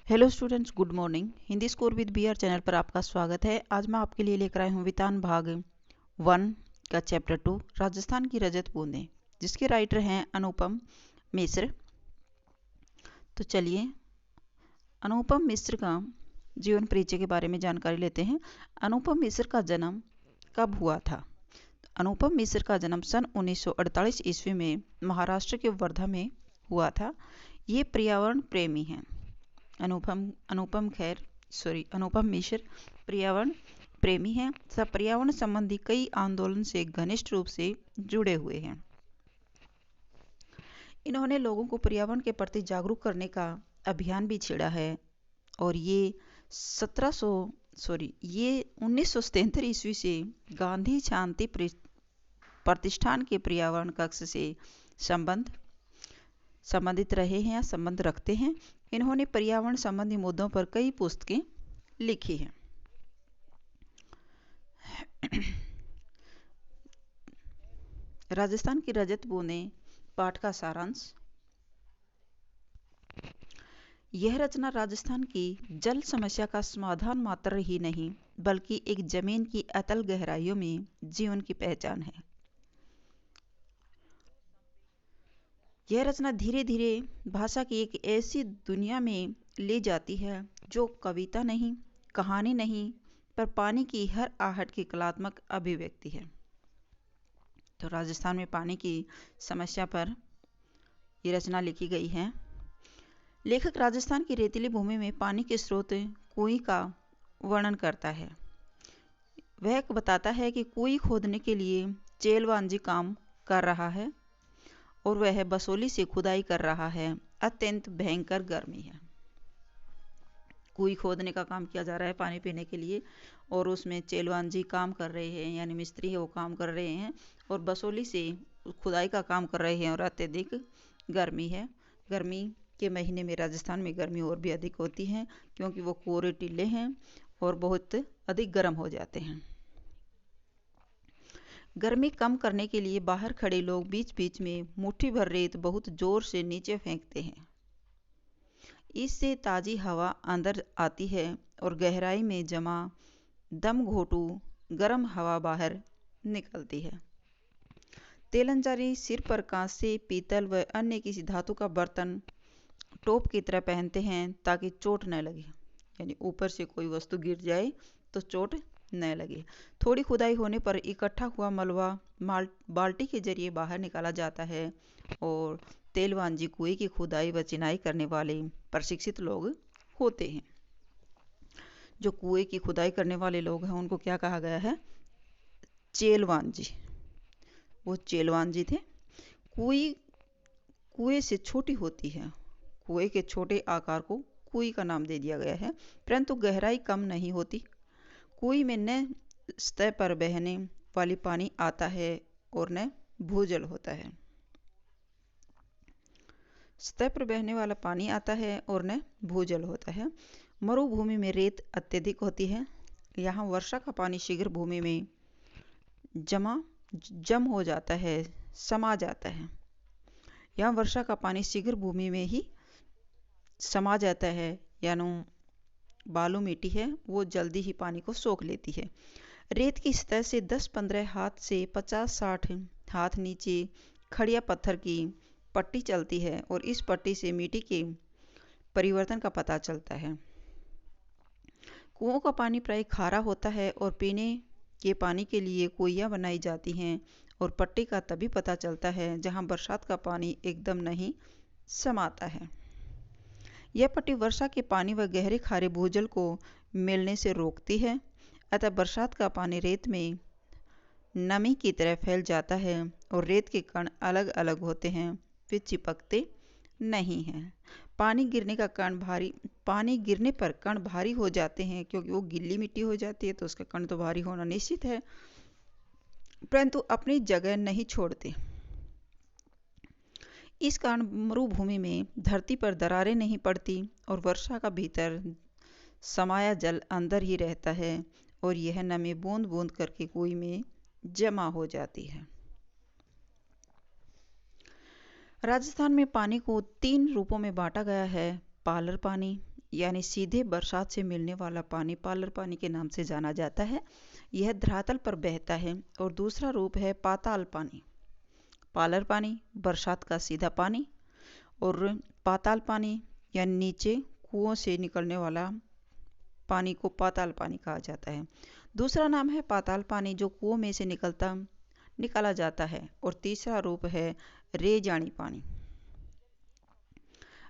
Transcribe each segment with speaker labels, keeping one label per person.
Speaker 1: Hello students, good morning. Hindi score with BR channel पर आपका स्वागत है। आज मैं आपके लिए लेकर आई हूँ वितान भाग 1 का चैप्टर 2 राजस्थान की रजत बूंदें, जिसके राइटर हैं अनुपम मिश्र। तो चलिए अनुपम मिश्र का जीवन परिचय के बारे में जानकारी लेते हैं। अनुपम मिश्र का जन्म कब हुआ था? अनुपम मिश्र का जन्म सन 1948 ईस्वी में महाराष्ट्र के वर्धा में हुआ था। ये पर्यावरण प्रेमी हैं। अनुपम मिश्र पर्यावरण प्रेमी हैं। सब पर्यावरण संबंधी कई आंदोलन से घनिष्ठ रूप से जुड़े हुए हैं। इन्होंने लोगों को पर्यावरण के प्रति जागरूक करने का अभियान भी छेड़ा है और ये 1973 ईस्वी से गांधी शांति प्रतिष्ठान के पर्यावरण कक्ष से संबंधित रहे हैं या संबंध रखते हैं। इन्होंने पर्यावरण संबंधी मुद्दों पर कई पुस्तकें लिखी हैं। राजस्थान की रजत बूंदें पाठ का सारांश। यह रचना राजस्थान की जल समस्या का समाधान मात्र ही नहीं, बल्कि एक जमीन की अतल गहराइयों में जीवन की पहचान है। यह रचना धीरे धीरे भाषा की एक ऐसी दुनिया में ले जाती है जो कविता नहीं, कहानी नहीं, पर पानी की हर आहट की कलात्मक अभिव्यक्ति है। तो राजस्थान में पानी की समस्या पर यह रचना लिखी गई है। लेखक राजस्थान की रेतीली भूमि में पानी के स्रोत कुएं का वर्णन करता है। वह बताता है कि कुएं खोदने के लिए चेलवांजी काम कर रहा है और वह बसोली से खुदाई कर रहा है। अत्यंत भयंकर गर्मी है। कुएं खोदने का काम किया जा रहा है पानी पीने के लिए, और उसमें चेलवांजी काम कर रहे हैं, यानी मिस्त्री है वो काम कर रहे हैं, और बसोली से खुदाई का काम कर रहे हैं, और अत्यधिक गर्मी है। गर्मी के महीने में राजस्थान में गर्मी और भी अधिक होती है, क्योंकि वो कोरे टीले हैं और बहुत अधिक गर्म हो जाते हैं। गर्मी कम करने के लिए बाहर खड़े लोग बीच बीच में मुट्ठी भर रेत बहुत जोर से नीचे फेंकते हैं। इससे ताजी हवा अंदर आती है और गहराई में जमा दम घोटू गर्म हवा बाहर निकलती है। तेलंजारी सिर पर कांसे, पीतल व अन्य किसी धातु का बर्तन टोप की तरह पहनते हैं ताकि चोट न लगे, यानी ऊपर से कोई वस्तु गिर जाए तो चोट न लगे। थोड़ी खुदाई होने पर इकट्ठा हुआ मलबा बाल्टी के जरिए बाहर निकाला जाता है, और तेलवांजी कुएं की खुदाई व चिनाई करने वाले प्रशिक्षित लोग होते हैं। जो कुएं की खुदाई करने वाले लोग हैं उनको क्या कहा गया है? चेलवांजी। वो चेलवांजी थे। कुएं से छोटी होती है। कुएं के छोटे आकार को कुएं का नाम दे दिया गया है, परंतु गहराई कम नहीं होती। कुएं में न सतह पर बहने वाली पानी आता है और न भूजल होता है। सतह पर बहने वाला पानी आता है और न भूजल होता है। मरुभूमि में रेत अत्यधिक होती है। यहाँ वर्षा का पानी शीघ्र भूमि में जम हो जाता है, समा जाता है। यहाँ वर्षा का पानी शीघ्र भूमि में ही समा जाता है, यानी बालू मिट्टी है वो जल्दी ही पानी को सोख लेती है। रेत की सतह से 10-15 हाथ से 50-60 हाथ नीचे खड़िया पत्थर की पट्टी चलती है, और इस पट्टी से मिट्टी के परिवर्तन का पता चलता है। कुओं का पानी प्राय खारा होता है और पीने के पानी के लिए कुइयां बनाई जाती हैं, और पट्टी का तभी पता चलता है जहां बरसात का पानी एकदम नहीं समाता है। यह पट्टी वर्षा के पानी व गहरे खारे भूजल को मिलने से रोकती है, अतः बरसात का पानी रेत में नमी की तरह फैल जाता है और रेत के कण अलग अलग होते हैं, वे चिपकते नहीं हैं। पानी गिरने पर कण भारी हो जाते हैं, क्योंकि वो गीली मिट्टी हो जाती है तो उसका कण तो भारी होना निश्चित है, परंतु अपनी जगह नहीं छोड़ते। इस कारण मरुभूमि में धरती पर दरारें नहीं पड़ती और वर्षा का भीतर समाया जल अंदर ही रहता है, और यह नमी बूंद बूंद करके कुएं में जमा हो जाती है। राजस्थान में पानी को 3 रूपों में बांटा गया है: पालर पानी, यानी सीधे बरसात से मिलने वाला पानी पालर पानी के नाम से जाना जाता है। यह धरातल पर बहता है। और दूसरा रूप है पाताल पानी। पालर पानी बरसात का सीधा पानी, और पाताल पानी यानी नीचे कुओं से निकलने वाला पानी को पाताल पानी कहा जाता है। दूसरा नाम है पाताल पानी, जो कुओं में से निकाला जाता है। और तीसरा रूप है रेजानी पानी।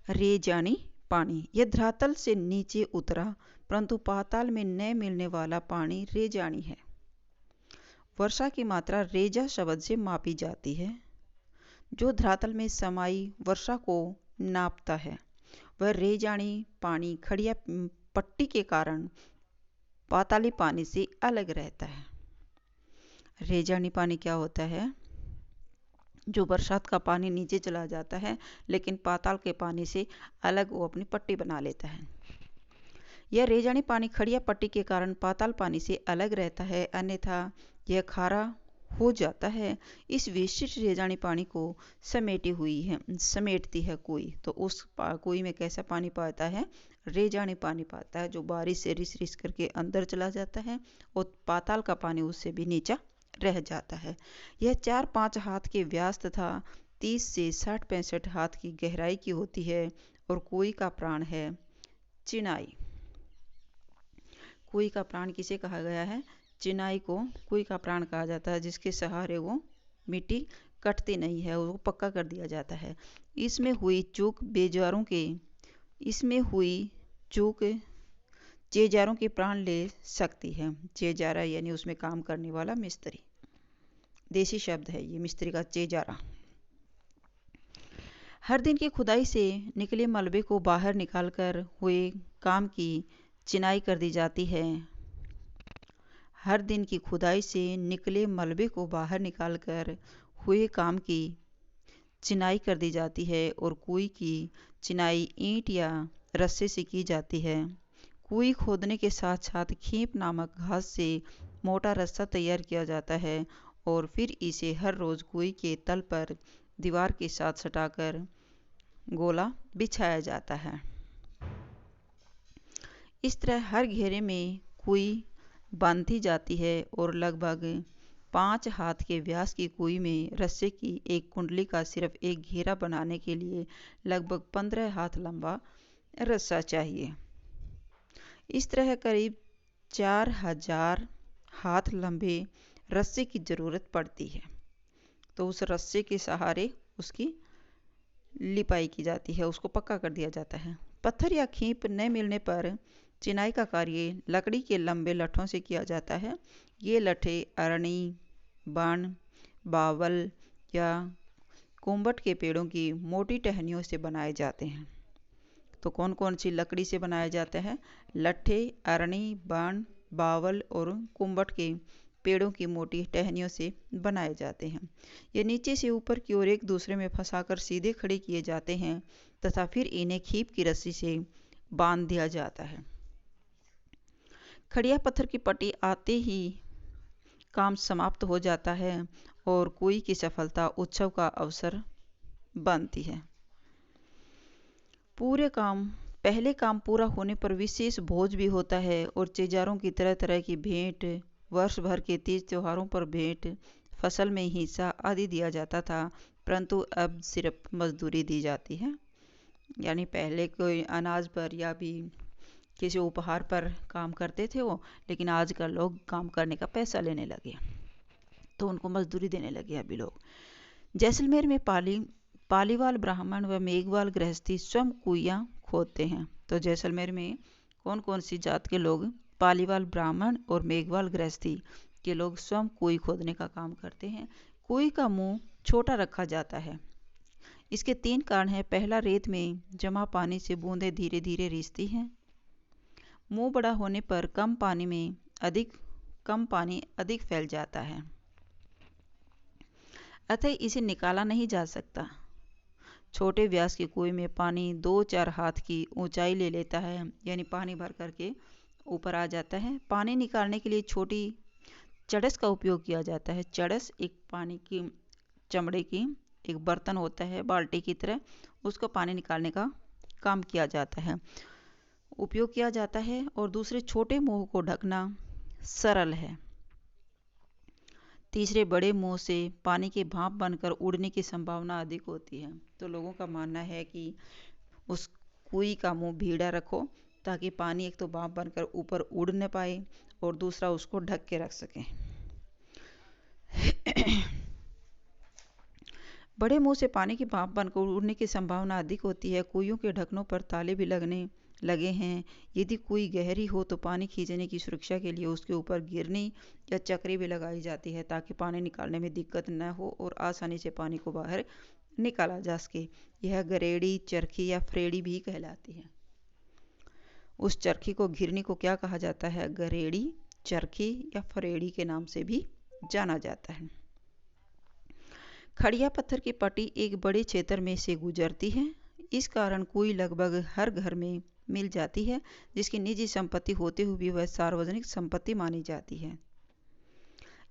Speaker 1: रेजानी पानी यह धरातल से नीचे उतरा परंतु पाताल में न मिलने वाला पानी रेजानी है। वर्षा की मात्रा रेजा शब्द से मापी जाती है, जो धरातल में समाई वर्षा को नापता है। वह रेजानी पानी खड़िया पट्टी के कारण पाताली पानी से अलग रहता है। रेजानी पानी क्या होता है? जो बरसात का पानी नीचे चला जाता है लेकिन पाताल के पानी से अलग वो अपनी पट्टी बना लेता है। यह रेजानी पानी खड़िया पट्टी के कारण पाताल पानी से अलग रहता है, अन्यथा यह खारा हो जाता है। इस विशिष्ट रेजानी पानी को समेटती है कुई। तो उस कुई में कैसा पानी पाता है? रेजानी पानी पाता है, जो बारिश से रिस रिस करके अंदर चला जाता है और पाताल का पानी उससे भी नीचा रह जाता है। यह 4-5 हाथ के व्यास तथा 30 से 60-65 हाथ की गहराई की होती है। और कुई का प्राण है चिनाई। कुई का प्राण किसे कहा गया है? चिनाई को कुई का प्राण कहा जाता है, जिसके सहारे वो मिट्टी कटती नहीं है, वो पक्का कर दिया जाता है। इसमें हुई चूक चेजारों के प्राण ले सकती है। चेजारा यानी उसमें काम करने वाला मिस्त्री, देसी शब्द है ये मिस्त्री का, चेजारा। हर दिन की खुदाई से निकले मलबे को बाहर निकालकर हुए काम की चिनाई कर दी जाती है। हर दिन की खुदाई से निकले मलबे को बाहर निकालकर हुए काम की चिनाई कर दी जाती है। और कुई की चिनाई ईंट या रस्से से की जाती है। कुई खोदने के साथ साथ खींप नामक घास से मोटा रस्सा तैयार किया जाता है और फिर इसे हर रोज कुई के तल पर दीवार के साथ सटाकर गोला बिछाया जाता है। इस तरह हर घेरे में कुई बांधी जाती है और लगभग 5 हाथ के व्यास की कुई में रस्से की एक कुंडली का सिर्फ एक घेरा बनाने के लिए लगभग 15 हाथ लंबा रस्सा चाहिए। इस तरह करीब 4000 हाथ लंबे रस्से की जरूरत पड़ती है। तो उस रस्से के सहारे उसकी लिपाई की जाती है, उसको पक्का कर दिया जाता है। पत्थर या खींप न मिलने पर चिनाई का कार्य लकड़ी के लंबे लठों से किया जाता है। ये लठे अरणी, बन, बावल या कुम्बट के पेड़ों की मोटी टहनियों से बनाए जाते हैं। तो कौन कौन सी लकड़ी से बनाया जाता है? लट्ठे, अरणी, बन, बावल और कुम्बट के पेड़ों की मोटी टहनियों से बनाए जाते हैं। ये नीचे से ऊपर की ओर एक दूसरे में फंसाकर सीधे खड़े किए जाते हैं तथा फिर इन्हें खींप की रस्सी से बांध दिया जाता है। खड़िया पत्थर की पट्टी आते ही काम समाप्त हो जाता है और कुई की सफलता उत्सव का अवसर बनती है। पहले काम पूरा होने पर विशेष भोज भी होता है और चेजारों की तरह तरह की भेंट, वर्ष भर के तीज त्योहारों पर भेंट, फसल में हिस्सा आदि दिया जाता था, परंतु अब सिर्फ मजदूरी दी जाती है। यानी पहले कोई अनाज पर या भी किसी उपहार पर काम करते थे वो, लेकिन आजकल लोग काम करने का पैसा लेने लगे, तो उनको मजदूरी देने लगे अभी लोग। जैसलमेर में पालीवाल ब्राह्मण व मेघवाल गृहस्थी स्वयं कुइयां खोदते हैं। तो जैसलमेर में कौन कौन सी जात के लोग? पालीवाल ब्राह्मण और मेघवाल गृहस्थी के लोग स्वयं कुई खोदने का काम करते हैं। कुई का मुंह छोटा रखा जाता है। इसके 3 कारण हैं। पहला, रेत में जमा पानी से बूंदें धीरे धीरे रिसती हैं। मुंह बड़ा होने पर कम पानी अधिक फैल जाता है, अतः इसे निकाला नहीं जा सकता। छोटे व्यास की कुएं में पानी 2-4 हाथ की ऊंचाई ले लेता है, यानी पानी भर करके ऊपर आ जाता है। पानी निकालने के लिए छोटी चड़स का उपयोग किया जाता है। चड़स एक पानी की चमड़े की एक बर्तन होता है, बाल्टी की तरह, उसको पानी निकालने का काम किया जाता है। उपयोग किया जाता है और दूसरे छोटे मुंह को ढकना सरल है। तीसरे बड़े मुंह से पानी की भाप बनकर उड़ने की संभावना अधिक होती है। तो लोगों का मानना है कि उस कुई का मुंह भीड़ा रखो ताकि पानी एक तो भाप बनकर ऊपर उड़ न पाए और दूसरा उसको ढक के रख सकें। बड़े मुंह से पानी की भाप बनकर उड़ने की संभावना अधिक होती है। कुइयों के ढक्कनों पर ताले भी लगने लगे हैं। यदि कुई गहरी हो तो पानी खींचने की सुरक्षा के लिए उसके ऊपर गिरनी या चक्री भी लगाई जाती है ताकि पानी निकालने में दिक्कत न हो और आसानी से पानी को बाहर निकाला जा सके। यह गरेड़ी, चरखी या फ्रेड़ी भी कहलाती है। उस चरखी को घिरनी को क्या कहा जाता है? गरेड़ी, चरखी या फ्रेड़ी के नाम से भी जाना जाता है। खड़िया पत्थर की पट्टी एक बड़े क्षेत्र में से गुजरती है। इस कारण कुई लगभग हर घर में मिल जाती है, जिसकी निजी संपत्ति होते हुए भी वह सार्वजनिक संपत्ति मानी जाती है।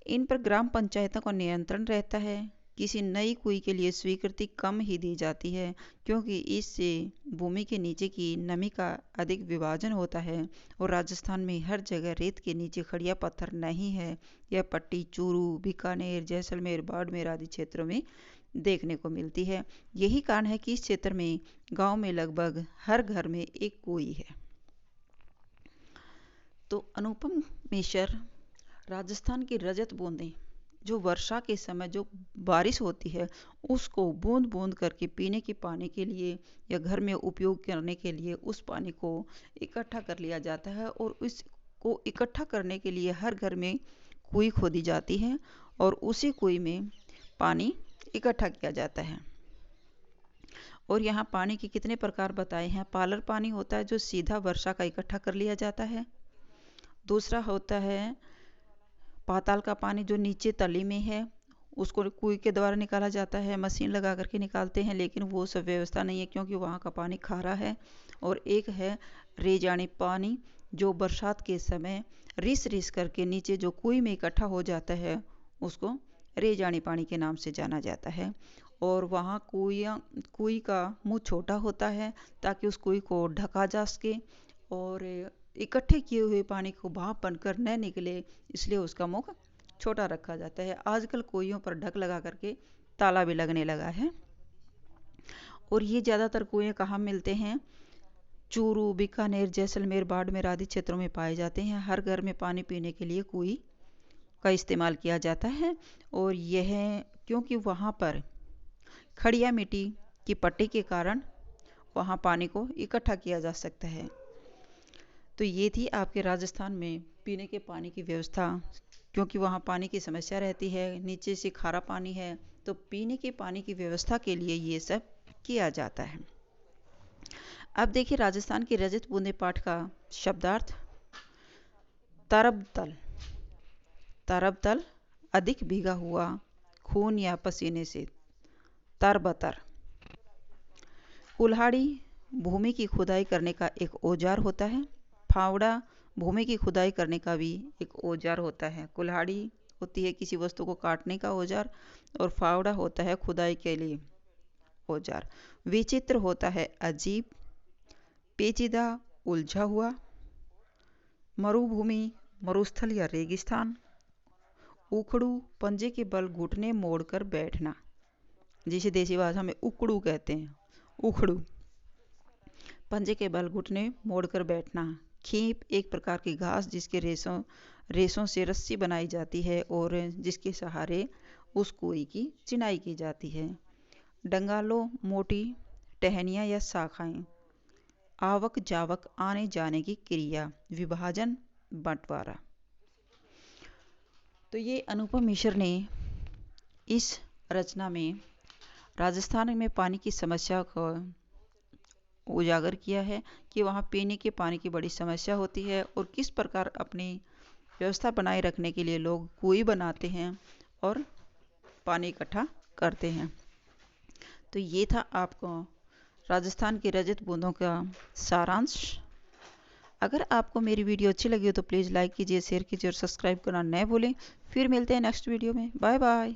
Speaker 1: इन पर ग्राम पंचायतों का नियंत्रण रहता है। किसी नई कुई के लिए स्वीकृति कम ही दी जाती है क्योंकि इससे भूमि के नीचे की नमी का अधिक विभाजन होता है और राजस्थान में हर जगह रेत के नीचे खड़िया पत्थर नहीं है। यह पट्टी चूरू, बीकानेर, जैसलमेर, बाड़मेर आदि क्षेत्रों में देखने को मिलती है। यही कारण है कि इस क्षेत्र में गांव में लगभग हर घर में एक कुई है। तो अनुपम मिश्र राजस्थान की रजत बूंदें, जो वर्षा के समय जो बारिश होती है उसको बूंद बूंद करके पीने के पानी के लिए या घर में उपयोग करने के लिए उस पानी को इकट्ठा कर लिया जाता है और इसको इकट्ठा करने के लिए हर घर में कुई खोदी जाती है और उसी कुई में पानी इकट्ठा किया जाता है। और यहाँ पानी के कितने प्रकार बताए हैं। पालर पानी होता है जो सीधा वर्षा का इकट्ठा कर लिया जाता है। दूसरा होता है पाताल का पानी जो नीचे तली में है, उसको कुई के द्वारा निकाला जाता है। मशीन लगा करके निकालते हैं लेकिन वो सब व्यवस्था नहीं है क्योंकि वहाँ का पानी खारा है। और एक है रेजानी पानी जो बरसात के समय रिस रिस करके नीचे जो कुई में इकट्ठा हो जाता है उसको रेजानी पानी के नाम से जाना जाता है। और वहाँ कुई का मुँह छोटा होता है ताकि उस कुई को ढका जा सके और इकट्ठे किए हुए पानी को भाप बनकर न निकले, इसलिए उसका मुख छोटा रखा जाता है। आजकल कुइयों पर ढक लगा करके ताला भी लगने लगा है। और ये ज़्यादातर कुएं कहाँ मिलते हैं? चूरू, बीकानेर, जैसलमेर, बाड़मेर आदि क्षेत्रों में पाए जाते हैं। हर घर में पानी पीने के लिए कुई का इस्तेमाल किया जाता है और यह क्योंकि वहाँ पर खड़िया मिट्टी की पट्टी के कारण वहाँ पानी को इकट्ठा किया जा सकता है। तो ये थी आपके राजस्थान में पीने के पानी की व्यवस्था। क्योंकि वहाँ पानी की समस्या रहती है, नीचे से खारा पानी है, तो पीने के पानी की व्यवस्था के लिए ये सब किया जाता है। अब देखिए राजस्थान की रजत बूंदे पाठ का शब्दार्थ। तरबतल, तरबतल अधिक भीगा हुआ खून या पसीने से। तरबतर। कुल्हाड़ी भूमि की खुदाई करने का एक औजार होता है। फावड़ा भूमि की खुदाई करने का भी एक औजार होता है। कुल्हाड़ी होती है किसी वस्तु को काटने का औजार और फावड़ा होता है खुदाई के लिए औजार। विचित्र होता है अजीब, पेचीदा, उलझा हुआ। मरुभूमि, मरुस्थल या रेगिस्तान। उखड़ू पंजे के बल घुटने मोड़कर बैठना, जिसे देसी भाषा में उकड़ू कहते हैं। उखड़ू पंजे के बल घुटने मोड़कर बैठना। खींप एक प्रकार की घास जिसके रेशों से रस्सी बनाई जाती है और जिसके सहारे उस कुई की चिनाई की जाती है। डंगालो मोटी टहनियाँ या शाखाएं। आवक जावक आने जाने की क्रिया। विभाजन बंटवारा। तो ये अनुपम मिश्र ने इस रचना में राजस्थान में पानी की समस्या को उजागर किया है कि वहाँ पीने के पानी की बड़ी समस्या होती है और किस प्रकार अपनी व्यवस्था बनाए रखने के लिए लोग कुएं बनाते हैं और पानी इकट्ठा करते हैं। तो ये था आपको राजस्थान की रजत बूंदों का सारांश। अगर आपको मेरी वीडियो अच्छी लगी हो तो प्लीज़ लाइक कीजिए, शेयर कीजिए और सब्सक्राइब करना न भूलें। फिर मिलते हैं नेक्स्ट वीडियो में। Bye bye.